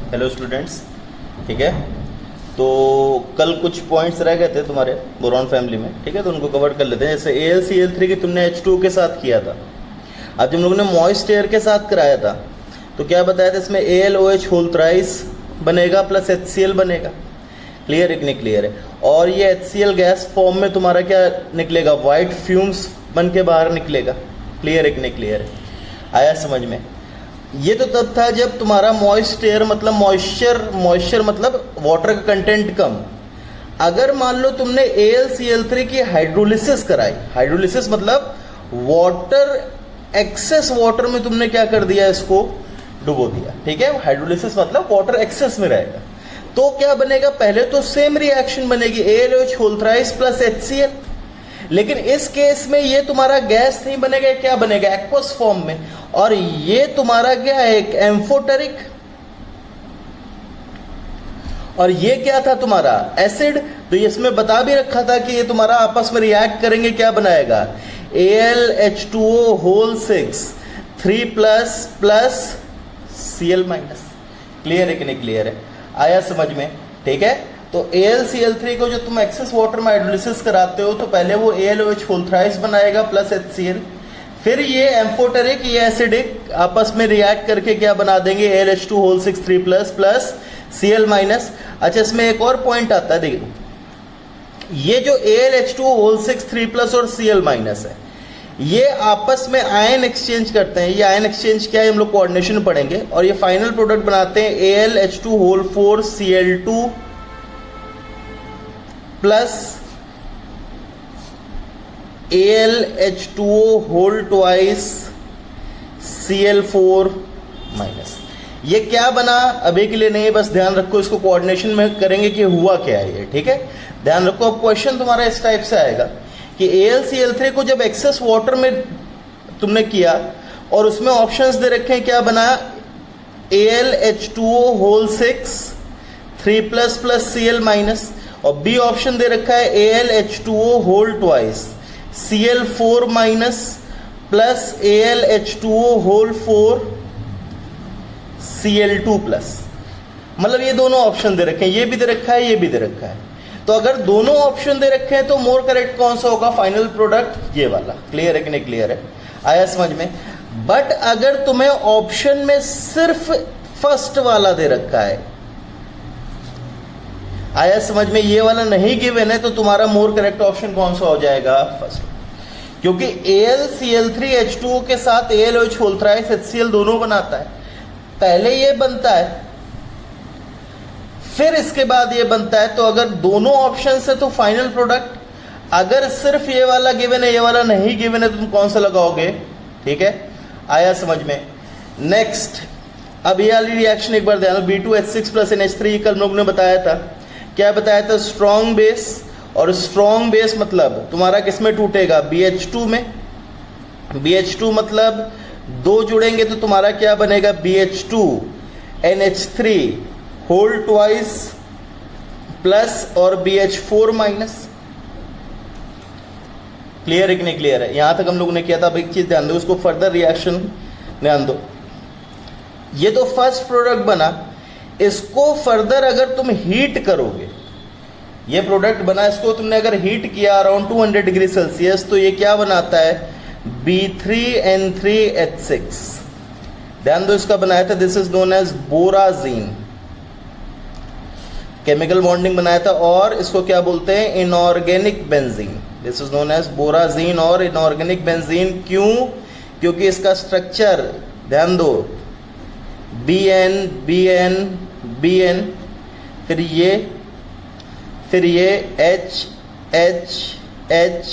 Hello students. ठीक है, तो कल कुछ पॉइंट्स रह गए थे तुम्हारे बोरॉन फैमिली में, ठीक है, तो उनको कवर कर लेते हैं। जैसे AlCl3 की तुमने H2O के साथ किया था, आज हम लोगों ने मॉइस्ट एयर के साथ कराया था, तो क्या बताया था इसमें AlOH होल थ्राइस बनेगा प्लस HCl बनेगा। क्लियर है कि नहीं क्लियर है? और ये HCl गैस फॉर्म में तुम्हारा क्या निकलेगा, वाइट फ्यूम्स बन के बाहर निकलेगा। क्लियर है कि नहीं क्लियर है? आया समझ में? ये तो तब था जब तुम्हारा मॉइस्ट एयर मतलब मॉइस्चर मतलब वाटर का कंटेंट कम। अगर मान लो तुमने AlCl3 की हाइड्रोलिसिस कराई, हाइड्रोलिसिस मतलब वाटर, एक्सेस वाटर में तुमने क्या कर दिया, इसको डुबो दिया। ठीक है, हाइड्रोलिसिस मतलब वाटर एक्सेस में रहेगा, तो क्या बनेगा, पहले तो सेम रिएक्शन बनेगी AlOH whole thrice plus HCl, लेकिन इस केस में ये तुम्हारा गैस नहीं बनेगा, क्या बनेगा, एक्वस फॉर्म में। और ये तुम्हारा क्या है, एक एम्फोटेरिक, और ये क्या था तुम्हारा एसिड। तो इसमें बता भी रखा था कि ये तुम्हारा आपस में रिएक्ट करेंगे, क्या बनाएगा, AlH2O whole 6 3 plus plus Cl minus. Clear है कि नहीं क्लियर है? आया समझ में? ठीक है, तो AlCl3 को जो तुम एक्सेस वाटर में हाइड्रोलिसिस कराते हो, तो पहले वो AlOH होल थ्राइस बनाएगा प्लस HCl, फिर ये एम्फोटेरिक, ये एसिडिक आपस में रिएक्ट करके क्या बना देंगे, AlH2 whole 6 3 plus plus Cl minus. अच्छा, इसमें एक और पॉइंट आता है, देखो, ये जो AlH2 होल 6 3 प्लस और Cl माइनस है, ये आपस में आयन एक्सचेंज करते हैं। ये आयन एक्सचेंज क्या है, हम लोग कोऑर्डिनेशन पढ़ेंगे, और ये फाइनल प्रोडक्ट बनाते हैं AlH2 whole 4 Cl2 plus AlH2O whole twice Cl4 minus. ये क्या बना अभी के लिए नहीं, बस ध्यान रखो, इसको कोऑर्डिनेशन में करेंगे कि हुआ क्या है ये। ठीक है, ध्यान रखो। अब क्वेश्चन तुम्हारा इस टाइप से आएगा कि AlCl3 को जब एक्सेस वाटर में तुमने किया और उसमें ऑप्शंस दे रखे हैं, क्या बना, AlH2O whole 6 3 plus plus Cl minus, और बी ऑप्शन दे रखा है AlH2O whole twice Cl4 minus plus AlH2O whole 4 Cl2 plus. मतलब ये दोनों ऑप्शन दे रखे हैं, ये भी दे रखा है, ये भी दे रखा है। तो अगर दोनों ऑप्शन दे रखे हैं तो मोर करेक्ट कौन सा होगा, फाइनल प्रोडक्ट ये वाला। क्लियर है कि नहीं क्लियर है? आया समझ में? बट अगर तुम्हें ऑप्शन में सिर्फ फर्स्ट वाला दे रखा है, आया समझ में, ये वाला नहीं गिवन है, तो तुम्हारा मोर करेक्ट ऑप्शन कौन सा हो जाएगा, फर्स्ट। क्योंकि AlCl3 H2O के साथ AlOH होल थ्राइस HCl दोनों बनाता है। पहले ये बनता है, फिर इसके बाद ये बनता है। तो अगर दोनों ऑप्शन से तो फाइनल प्रोडक्ट, अगर सिर्फ ये वाला गिवन है, ये वाला नहीं गिवन है, तो तुम कौन सा लगाओगे? ठीक है, आया समझ में? नेक्स्ट, अब ये वाली रिएक्शन एक बार ध्यान, B2H6 प्लस NH3 कल लोग ने बताया था। क्या बताया था? स्ट्रॉन्ग बेस, और स्ट्रॉन्ग बेस मतलब तुम्हारा किस में टूटेगा, BH2 में। BH2 मतलब दो जुड़ेंगे तो तुम्हारा क्या बनेगा, BH2 NH3 whole twice plus और BH4 माइनस। क्लियर है कि नहीं क्लियर है? यहां तक हम लोगों ने किया था। अब एक चीज ध्यान दो, उसको फर्दर रिएक्शन ध्यान दो। ये तो फर्स्ट प्रोडक्ट बना, इसको फर्दर अगर तुम हीट करोगे, ये प्रोडक्ट बना, इसको तुमने अगर हीट किया अराउंड 200 डिग्री सेल्सियस, तो ये क्या बनाता है, B3N3H6। ध्यान दो, इसका बनाया था, this is known as borazine, chemical bonding बनाया था। और इसको क्या बोलते हैं, inorganic benzene. This is known as borazine और इनऑर्गेनिक बेंजीन। क्यों? क्योंकि इसका स्ट्रक्चर ध्यान दो, BN BN BN, फिर ये H H H।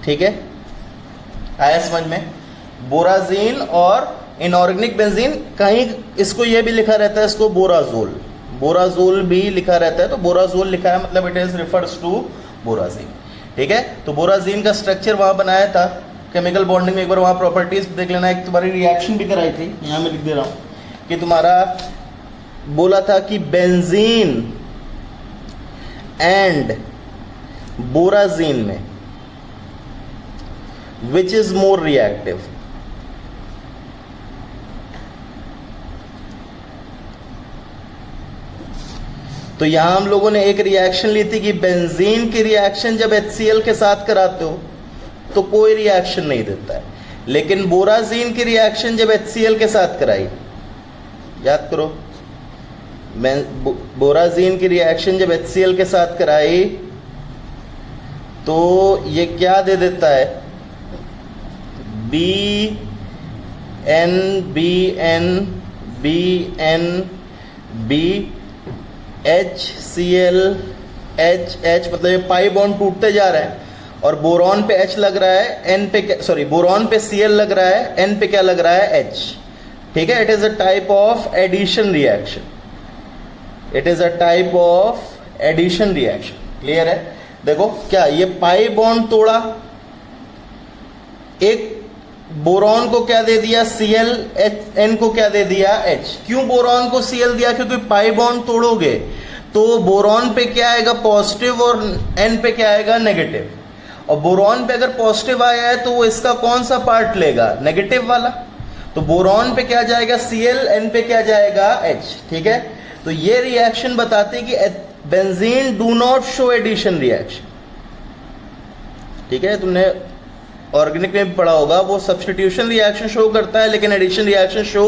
ठीक है, आया समझ में? बोराजीन और इनऑर्गेनिक बेंजीन। कहीं इसको ये भी लिखा रहता है, इसको बोराजोल भी लिखा रहता है। तो बोराजोल लिखा है मतलब इट इज रिफर्स टू बोराजीन। ठीक है, तो बोराजीन का स्ट्रक्चर वहां बनाया था केमिकल बॉन्डिंग में। एक बार वहां प्रॉपर्टीज देख लेना। एक तुम्हारी रिएक्शन भी कराई थी, यहां मैं लिख दे रहा हूं कि तुम्हारा बोला था कि बेंजीन एंड बोराजीन में विच इज मोर रिएक्टिव। तो यहां हम लोगों ने एक रिएक्शन ली थी कि बेंजीन की रिएक्शन जब HCl के साथ कराते हो तो कोई रिएक्शन नहीं देता है, लेकिन बोराजीन की रिएक्शन जब HCl के साथ कराई, याद करो, बोराजीन की रिएक्शन जब HCl के साथ कराई तो ये क्या दे देता है, BN HCl H मतलब ये पाई बॉन्ड टूटते जा रहे हैं और बोरॉन पे H लग रहा है, N पे सॉरी बोरॉन पे Cl लग रहा है, N पे क्या लग रहा है, H। ठीक है, it is a type of addition reaction, it is a type of addition reaction. Clear है? देखो क्या ये पाई बॉन्ड तोड़ा, एक बोरॉन को क्या दे दिया Cl, N को क्या दे दिया H। क्यों बोरॉन को Cl दिया? क्योंकि पाई बॉन्ड तोड़ोगे तो बोरॉन पे क्या आएगा, पॉजिटिव, और N पे क्या आएगा, नेगेटिव। और बोरॉन पे अगर पॉजिटिव आया है तो वो इसका कौन सा पार्ट लेगा, नेगेटिव वाला। तो बोरॉन पे क्या जाएगा Cl, N पे क्या जाएगा H। ठीक है, तो ये रिएक्शन बताती है कि benzene do not show addition reaction. ठीक है, तुमने ऑर्गेनिक में भी पढ़ा होगा, वो सब्स्टिट्यूशन रिएक्शन शो करता है लेकिन एडिशन रिएक्शन शो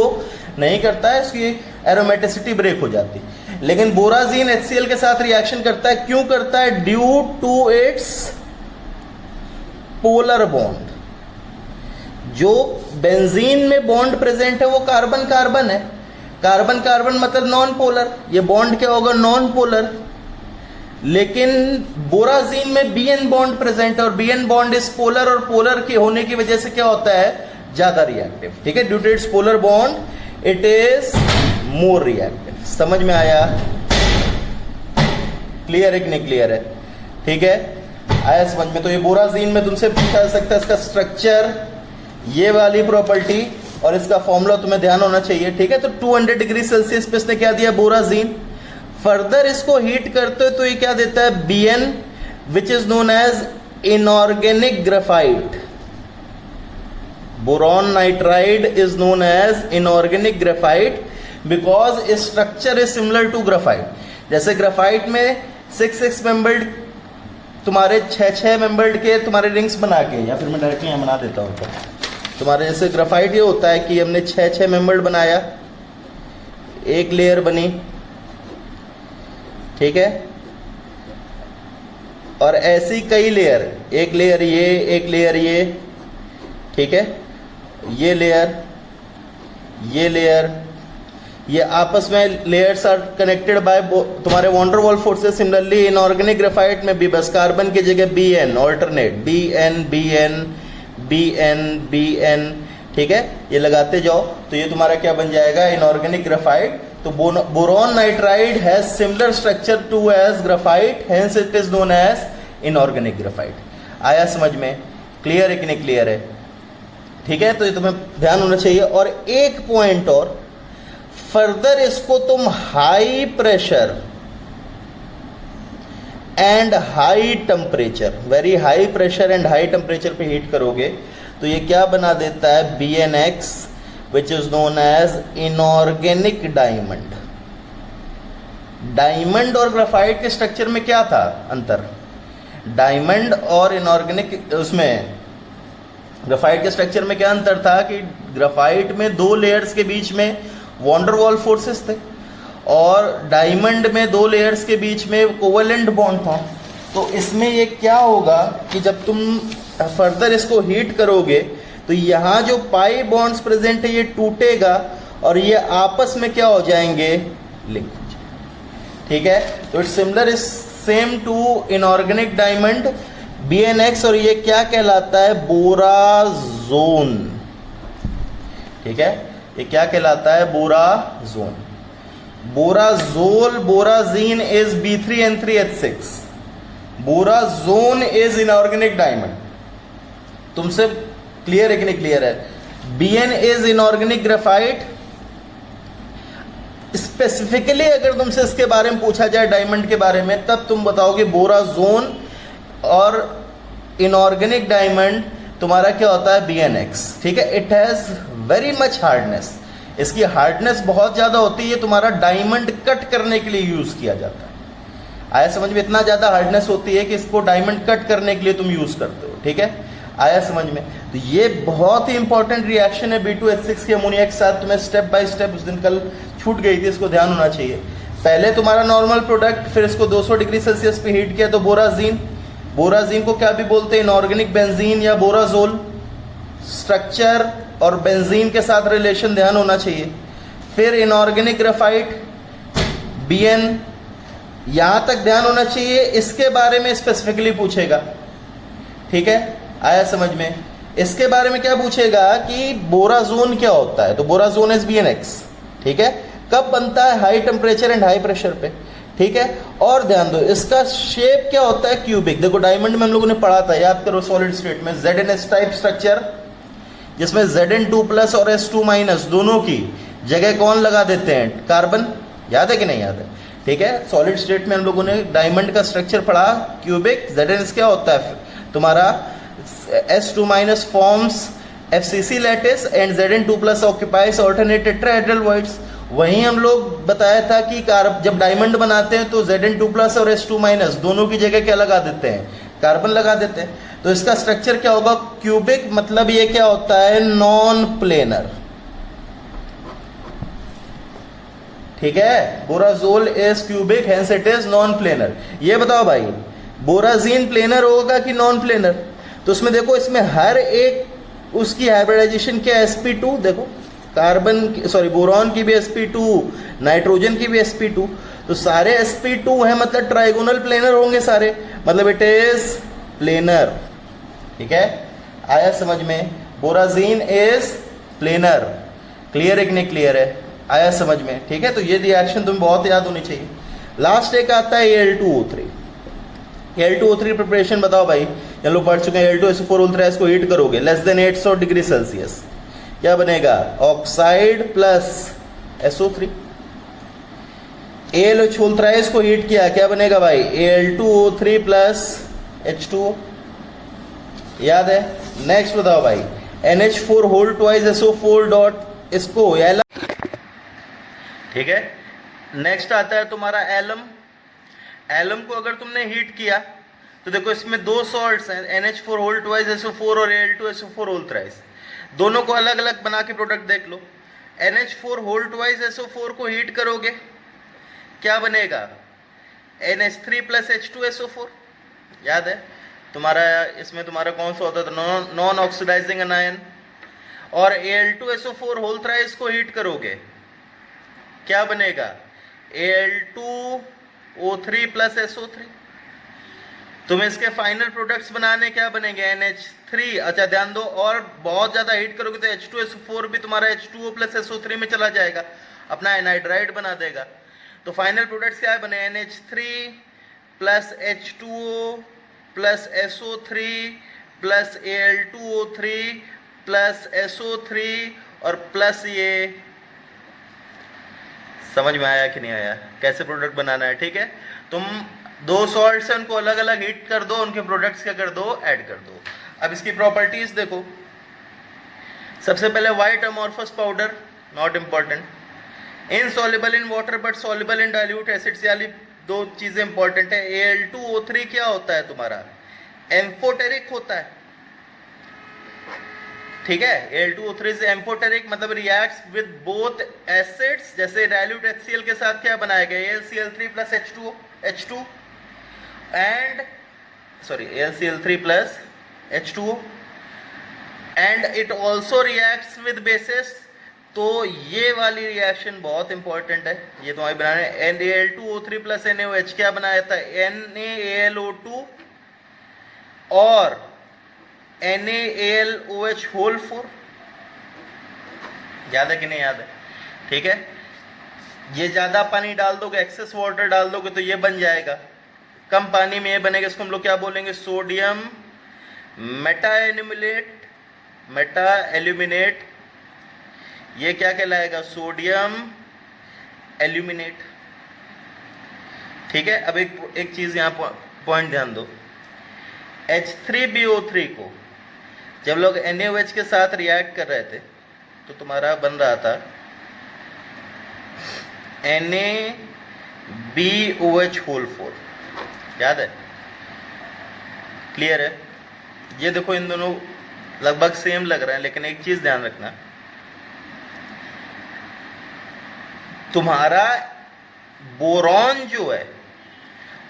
नहीं करता है, इसकी एरोमेटिसिटी ब्रेक हो जाती है। लेकिन बोराजीन HCl के साथ रिएक्शन करता है, क्यों करता है, due to its polar bond. जो बेंजीन में बॉन्ड प्रेजेंट है वो कार्बन कार्बन है, कार्बन कार्बन मतलब नॉन पोलर, ये बॉन्ड क्या होगा, नॉन पोलर। लेकिन बोराजीन में BN बॉन्ड प्रेजेंट है और BN बॉन्ड इज पोलर, और पोलर के होने की वजह से क्या होता है, ज्यादा रिएक्टिव। ठीक है, due to its polar bond it is more reactive. समझ में आया? क्लियर है कि नहीं क्लियर है? ठीक है, आया समझ में? तो ये बोराजीन में तुमसे पूछा जा सकता है इसका स्ट्रक्चर, ये वाली प्रॉपर्टी, और इसका फॉर्मूला तुम्हें ध्यान होना चाहिए। ठीक है, तो 200 डिग्री सेल्सियस पे इसने क्या दिया, बोराजीन। फर्दर इसको हीट करते हो तो ये क्या देता है, BN which is known as inorganic graphite. Boron nitride is known as inorganic graphite because structure is similar to graphite. जैसे ग्रेफाइट में 6 मेंबर्ड तुम्हारे 6 मेंबर्ड के तुम्हारे रिंग्स बना के, या फिर मैं डायरेक्टली यहाँ बना देता हूँ, तुम्हारे जैसे ग्रेफाइट ये होता है कि हमने 6 मेंबर्ड बनाया, एक लेयर बनी। ठीक है, और ऐसी कई लेयर, एक लेयर ये, एक लेयर ये। ठीक है, ये लेयर, ये लेयर, ये आपस में लेयर्स आर कनेक्टेड बाय तुम्हारे van der Waals forces. Similarly inorganic graphite में भी बस कार्बन की जगह BN alternate, BN BN BN BN। ठीक है, ये लगाते जाओ तो ये तुम्हारा क्या बन जाएगा, इनऑर्गेनिक ग्रेफाइट। तो boron nitride has similar structure to as graphite, hence it is known as inorganic graphite. आया समझ में? क्लियर है कि नहीं क्लियर है? ठीक है, तो ये तुम्हें ध्यान होना चाहिए। और एक पॉइंट और, फर्दर इसको तुम high pressure and high temperature, very high pressure and high temperature पे हीट करोगे तो ये क्या बना देता है, BNX which is known as inorganic diamond। Diamond और ग्रेफाइट के स्ट्रक्चर में क्या था अंतर, डायमंड और इनऑर्गेनिक, उसमें ग्रेफाइट के स्ट्रक्चर में क्या अंतर था कि ग्रेफाइट में 2 लेयर्स के बीच में वॉन्डर वॉल फोर्सेस थे और डायमंड में 2 लेयर्स के बीच में कोवेलेंट बॉन्ड था। तो इसमें ये क्या होगा कि जब तुम फर्दर इसको हीट करोगे तो यहाँ जो पाई बॉन्ड्स प्रेजेंट है ये टूटेगा और ये आपस में क्या हो जाएंगे, लिंक। ठीक है, तो it's similar is same to inorganic diamond BNX, और ये क्या कहलाता है, बोराजोन। ठीक है, ये क्या कहलाता है, borazon. Borazole borazine is B3N3H6। Borazon is inorganic diamond. तुमसे क्लियर है कि नहीं क्लियर है? BN is inorganic graphite. Specifically अगर तुमसे इसके बारे में पूछा जाए डायमंड के बारे में, तब तुम बताओगे बोराजोन, और इनऑर्गेनिक डायमंड तुम्हारा क्या होता है, BNX। ठीक है, it has very much hardness, इसकी हार्डनेस बहुत ज्यादा होती है, तुम्हारा डायमंड कट करने के लिए यूज किया जाता है। आया समझ में? इतना ज़्यादा हार्डनेस होती है कि इसको डायमंड कट करने के लिए तुम यूज़ करते हो, ठीक है? आया समझ में? तो ये बहुत ही इंपॉर्टेंट रिएक्शन है B2H6 के अमोनिया के साथ। तुम्हें स्टेप बाय स्टेप उस दिन कल छूट गई थी, इसको ध्यान होना चाहिए। पहले तुम्हारा नॉर्मल प्रोडक्ट, फिर इसको 200 डिग्री सेल्सियस पे हीट किया तो बोराजीन। बोराजीन को क्या भी बोलते हैं? इनऑर्गेनिक बेंजीन या बोराजोल। स्ट्रक्चर और बेंजीन के साथ रिलेशन ध्यान होना चाहिए। फिर इनऑर्गेनिक ग्रेफाइट BN, यहां तक ध्यान होना चाहिए। इसके बारे में स्पेसिफिकली पूछेगा, ठीक है? आया समझ में? इसके बारे में क्या पूछेगा कि बोराजोन क्या होता है, तो बोराजोन इज BnX, ठीक है? कब बनता है? High temperature and high pressure पे, ठीक है? और ध्यान दो, इसका शेप क्या होता है? क्यूबिक। देखो डायमंड में हम लोगों ने पढ़ा था, याद करो, सॉलिड स्टेट में ZnS टाइप स्ट्रक्चर, जिसमें Zn2+ और S2- दोनों की जगह कौन लगा देते हैं? कार्बन। याद है कि नहीं याद है? ठीक है, सॉलिड स्टेट में हम लोगों ने डायमंड का स्ट्रक्चर पढ़ा, क्यूबिक। ZnS क्या होता है तुम्हारा? S2- forms FCC lattice and Zn2+ occupies alternate tetrahedral voids. वहीं हम लोग बताया था कि जब डायमंड बनाते हैं तो Zn2+ और S2- दोनों की जगह क्या लगा देते हैं? कार्बन लगा देते हैं। तो इसका स्ट्रक्चर क्या होगा? क्यूबिक। मतलब ये क्या होता है? नॉन प्लेनर, ठीक है? Borazole is cubic, hence it is non planar. ये बताओ भाई, बोराजीन प्लेनर होगा कि नॉन प्लेनर? तो उसमें देखो, इसमें हर एक उसकी हाइब्रिडाइजेशन क्या है? sp2। देखो कार्बन, सॉरी, बोरॉन की भी sp2, नाइट्रोजन की भी sp2। तो सारे sp2 हैं, मतलब ट्राइगोनल प्लेनर होंगे सारे, मतलब इट इज प्लेनर, ठीक है? आया समझ में? बोराजीन इज प्लेनर। क्लियर है कि नहीं क्लियर है? आया समझ में? ठीक है, तो ये रिएक्शन तुम्हें बहुत याद होनी चाहिए। लास्ट एक आता है Al2O3। Al2O3 प्रिपरेशन बताओ भाई, ये लोग पढ़ चुके हैं। Al2SO4 को हीट करोगे लेस देन 800 डिग्री सेल्सियस, क्या बनेगा? Oxide plus SO3। AlOH को हीट किया, क्या बनेगा भाई? Al2O3 plus H2O। याद है? नेक्स्ट बताओ भाई, NH4 whole twice SO4 dot इसको या, ठीक है? नेक्स्ट आता है तुम्हारा एलम। एलम को अगर तुमने हीट किया तो देखो इसमें दो सॉल्ट्स हैं, NH4 होल ट्वाइस SO4 और Al2SO4 होल थ्राइस। दोनों को अलग अलग बना के प्रोडक्ट देख लो। NH4 होल ट्वाइस SO4 को हीट करोगे, क्या बनेगा? NH3 plus H2SO4। याद है तुम्हारा? इसमें तुम्हारा कौन सा होता था? Non oxidising anion. और Al2SO4 होल थ्राइस को हीट करोगे, क्या बनेगा? Al2O3 plus SO3। तुम इसके फाइनल प्रोडक्ट्स बनाने क्या बनेंगे? NH3। अच्छा ध्यान दो, और बहुत ज्यादा हीट करोगे तो H2SO4 भी तुम्हारा H2O प्लस SO3 में चला जाएगा, अपना एनहाइड्राइड बना देगा। तो फाइनल प्रोडक्ट्स क्या बने? NH3 plus H2O plus SO3 plus Al2O3 plus SO3 और प्लस ये। समझ में आया कि नहीं आया? कैसे प्रोडक्ट बनाना है, ठीक है? तुम दो सॉल्ट्स हैं, उनको अलग अलग हीट कर दो, उनके प्रोडक्ट्स क्या कर दो? ऐड कर दो। अब इसकी प्रॉपर्टीज देखो। सबसे पहले white amorphous powder, not important, insoluble in water but soluble in dilute acids. यानी दो चीजें इंपॉर्टेंट है। Al2O3 क्या होता है तुम्हारा? एम्फोटेरिक होता है, ठीक है? Al2O3 से एम्फोटेरिक मतलब रिएक्ट्स विद बोथ एसिड्स। जैसे डाइल्यूट HCl के साथ क्या बनाया गया? AlCl3 plus H2 and sorry AlCl3 plus H2O and it also reacts with basis. तो ये वाली रिएक्शन बहुत इंपॉर्टेंट है, ये तुम्हारी बनाने। Al2O3 प्लस NaOH क्या बनाया था? NaAlO2 और NaAlOH होल 4। याद है कि नहीं याद है? ठीक है, ये ज्यादा पानी डाल दोगे, एक्सेस वाटर डाल दोगे तो ये बन जाएगा। कम पानी में ये बनेगा, इसको हम लोग क्या बोलेंगे? Sodium Meta aluminate. ये क्या कहलाएगा? Sodium aluminate. ठीक है, अब एक चीज यहां पॉइंट ध्यान दो। H3BO3 को जब लोग NaOH के साथ रिएक्ट कर रहे थे तो तुम्हारा बन रहा था NaBOH होल 4। याद है? क्लियर है? ये देखो इन दोनों लगभग सेम लग रहे हैं, लेकिन एक चीज ध्यान रखना, तुम्हारा बोरॉन जो है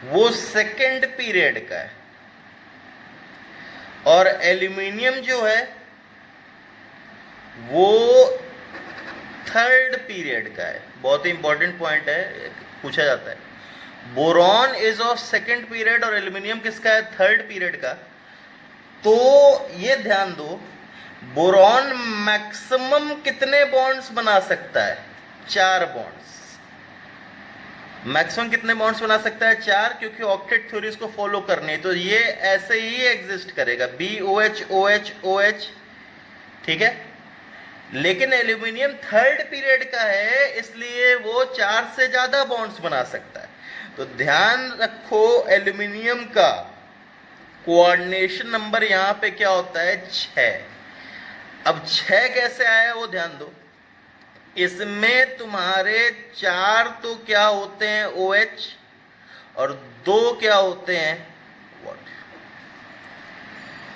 वो सेकेंड पीरियड का है और एल्यूमिनियम जो है वो थर्ड पीरियड का है। बहुत ही इंपॉर्टेंट पॉइंट है, पूछा जाता है। Boron is of second period और एल्यूमिनियम किसका है? थर्ड पीरियड का। तो ये ध्यान दो, बोरॉन मैक्सिमम कितने बॉन्ड्स बना सकता है? 4 बॉन्ड्स। मैक्सिमम कितने बॉन्ड्स बना सकता है? 4, क्योंकि ऑक्टेट थ्योरीज को फॉलो करनी है, तो ये ऐसे ही एग्जिस्ट करेगा, BOH OH OH, ठीक है। लेकिन एल्यूमिनियम थर्ड पीरियड का है, इसलिए वो 4 से ज्यादा बॉन्ड्स बना सकता है। तो ध्यान रखो, एल्यूमिनियम का कोऑर्डिनेशन नंबर यहां पे क्या होता है? 6। अब 6 कैसे आया वो ध्यान दो। इसमें तुम्हारे 4 तो क्या होते हैं? OH, और 2 क्या होते हैं? वाटर।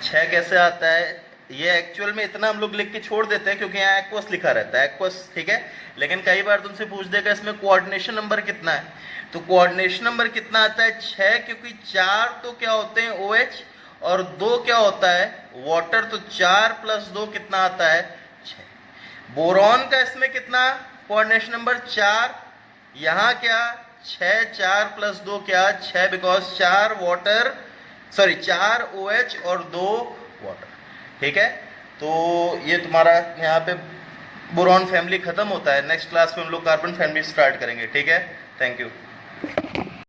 6 कैसे आता है? ये एक्चुअल में इतना हम लोग लिख के छोड़ देते हैं क्योंकि यहाँ एक्वस लिखा रहता है, एक्वस, ठीक है। लेकिन कई बार तुमसे पूछ देगा इसमें कोऑर्डिनेशन नंबर कितना है, तो कोऑर्डिनेशन नंबर कितना आता है? 6, क्योंकि 4 तो क्या होते हैं? OH, और 2 क्या होता है? वाटर। तो 4 + 2 कितना आता है? 6। बोरॉन का इसमें कितना कोऑर्डिनेशन नंबर? 4। यहां क्या? 6, 4 + 2 क्या? 6, बिकॉज 4 OH और 2 वाटर, ठीक है। तो ये तुम्हारा यहाँ पे बोरॉन फैमिली खत्म होता है। नेक्स्ट क्लास में हम लोग कार्बन फैमिली स्टार्ट करेंगे, ठीक है। Thank you.